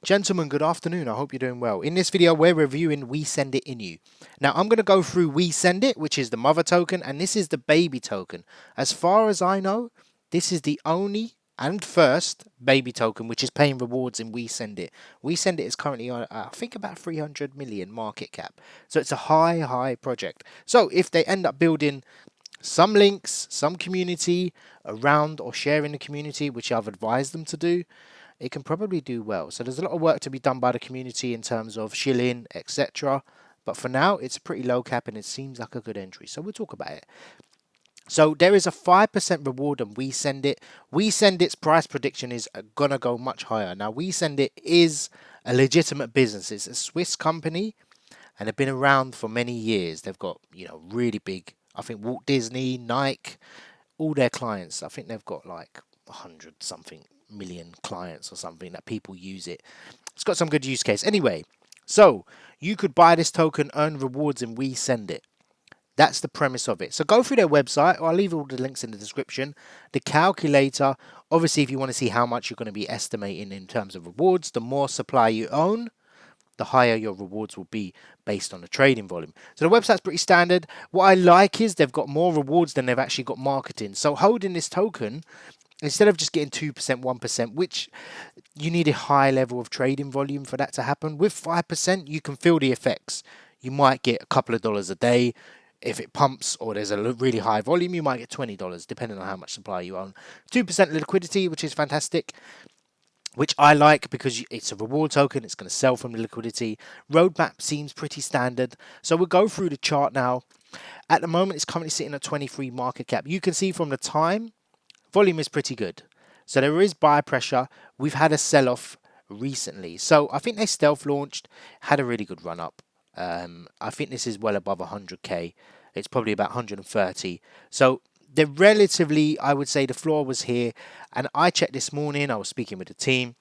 Gentlemen, good afternoon. I hope you're doing well. In this video, we're reviewing WeSendIT Inu. Now, I'm going to go through WeSendIT, which is the mother token, and this is the baby token. As far as I know, this is the only and first baby token which is paying rewards in WeSendIT. WeSendIT is currently on, I think, about 300 million market cap. So it's a high project. So if they end up building some links, some community around or sharing the community, which I've advised them to do, it can probably do well. So there's a lot of work to be done by the community in terms of shilling, etc. But for now, it's a pretty low cap and it seems like a good entry. So we'll talk about it. So there is a 5% reward on WeSendIT. WeSendIT's price prediction is going to go much higher. Now, WeSendIT is a legitimate business. It's a Swiss company and they've been around for many years. They've got, really big, I think Walt Disney, Nike, all their clients. I think they've got like 100 something million clients or something that people use it. It's got some good use case. Anyway, so you could buy this token, earn rewards, and WeSendIT. That's the premise of it. So go through their website. I'll leave all the links in the description. The calculator, obviously, if you want to see how much you're going to be estimating in terms of rewards, the more supply you own, the higher your rewards will be based on the trading volume. So the website's pretty standard. What I like is they've got more rewards than they've actually got marketing. So holding this token, instead of just getting 2%, 1%, which you need a high level of trading volume for that to happen, with 5%, you can feel the effects. You might get a couple of dollars a day. If it pumps or there's a really high volume, you might get $20, depending on how much supply you own. 2% liquidity, which is fantastic, which I like because it's a reward token. It's going to sell from the liquidity. Roadmap seems pretty standard. So we'll go through the chart now. At the moment, it's currently sitting at 23 market cap. You can see from the time, volume is pretty good. So there is buy pressure. We've had a sell-off recently. So I think they stealth launched, had a really good run up. I think this is well above 100k. It's probably about 130. So they're relatively, I would say the floor was here. And I checked this morning, I was speaking with the team.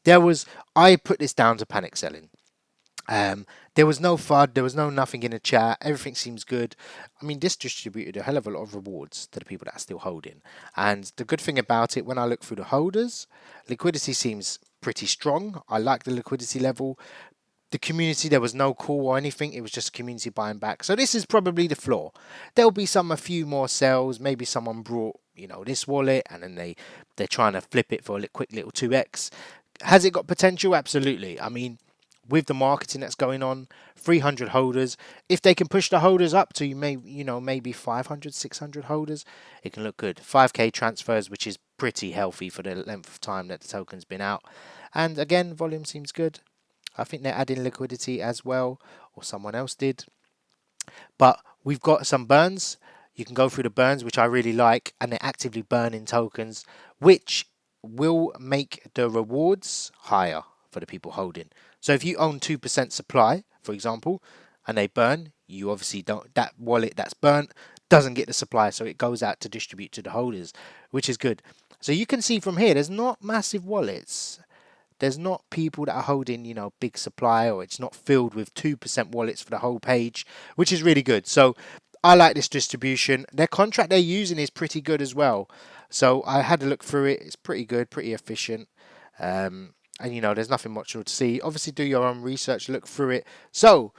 I put this down to panic selling. There was no FUD, there was no nothing in the chat, everything seems good. I mean, this distributed a hell of a lot of rewards to the people that are still holding. And the good thing about it, when I look through the holders, liquidity seems pretty strong. I like the liquidity level. The community, there was no call or anything, it was just community buying back. So this is probably the floor. There'll be a few more sales. Maybe someone brought, this wallet and then they're trying to flip it for a quick little 2x. Has it got potential? Absolutely. I mean, with the marketing that's going on, 300 holders, if they can push the holders up to maybe 500, 600 holders, it can look good. 5k transfers, which is pretty healthy for the length of time that the token's been out. And again, volume seems good. I think they're adding liquidity as well, or someone else did. But we've got some burns. You can go through the burns, which I really like, and they're actively burning tokens, which will make the rewards higher for the people holding. So if you own 2% supply, for example, and they burn, you obviously don't, that wallet that's burnt doesn't get the supply, so it goes out to distribute to the holders, which is good. So you can see from here, there's not massive wallets. There's not people that are holding, big supply, or it's not filled with 2% wallets for the whole page, which is really good. So I like this distribution. Their contract they're using is pretty good as well. So I had to look through it. It's pretty good, pretty efficient. And there's nothing much to see. Obviously, do your own research, look through it. So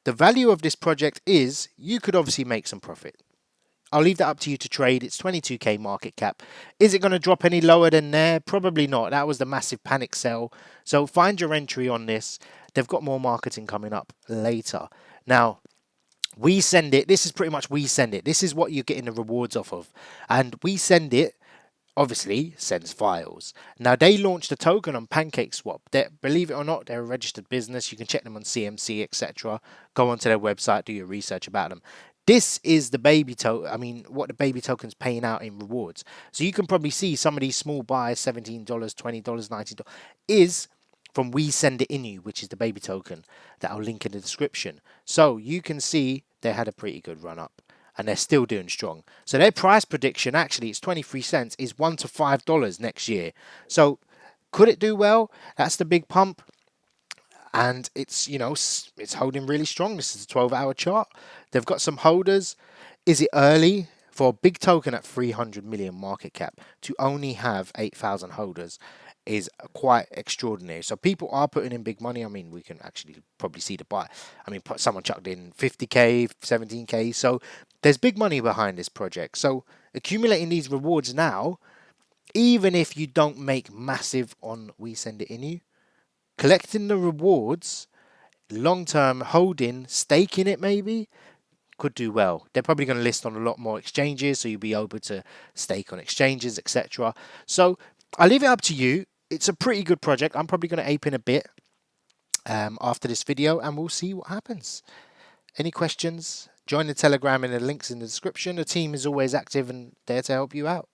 the value of this project is you could obviously make some profit. I'll leave that up to you to trade. It's 22k market cap. Is it going to drop any lower than there? Probably not. That was the massive panic sell. So find your entry on this. They've got more marketing coming up later. Now, WeSendIT. This is pretty much WeSendIT. This is what you're getting the rewards off of. And WeSendIT obviously sends files. Now, they launched a token on PancakeSwap. Believe it or not, they're a registered business. You can check them on CMC, etc. Go onto their website, do your research about them. This is the baby token, what the baby token's paying out in rewards. So you can probably see some of these small buys, $17, $20, $19, is from WeSendIT Inu, which is the baby token that I'll link in the description. So you can see they had a pretty good run up and they're still doing strong. So their price prediction, actually, it's 23 cents, is $1 to $5 next year. So could it do well? That's the big pump. And it's, it's holding really strong. This is a 12-hour chart. They've got some holders. Is it early for a big token at 300 million market cap to only have 8,000 holders? is quite extraordinary. So people are putting in big money. I mean, we can actually probably see the buy. I mean, someone chucked in 50k, 17k. So there's big money behind this project. So accumulating these rewards now, even if you don't make massive on WeSendIT, collecting the rewards, long-term holding, staking it maybe, could do well. They're probably going to list on a lot more exchanges, so you'll be able to stake on exchanges, etc. So I'll leave it up to you. It's a pretty good project. I'm probably going to ape in a bit after this video, and we'll see what happens. Any questions? Join the Telegram in the links in the description. The team is always active and there to help you out.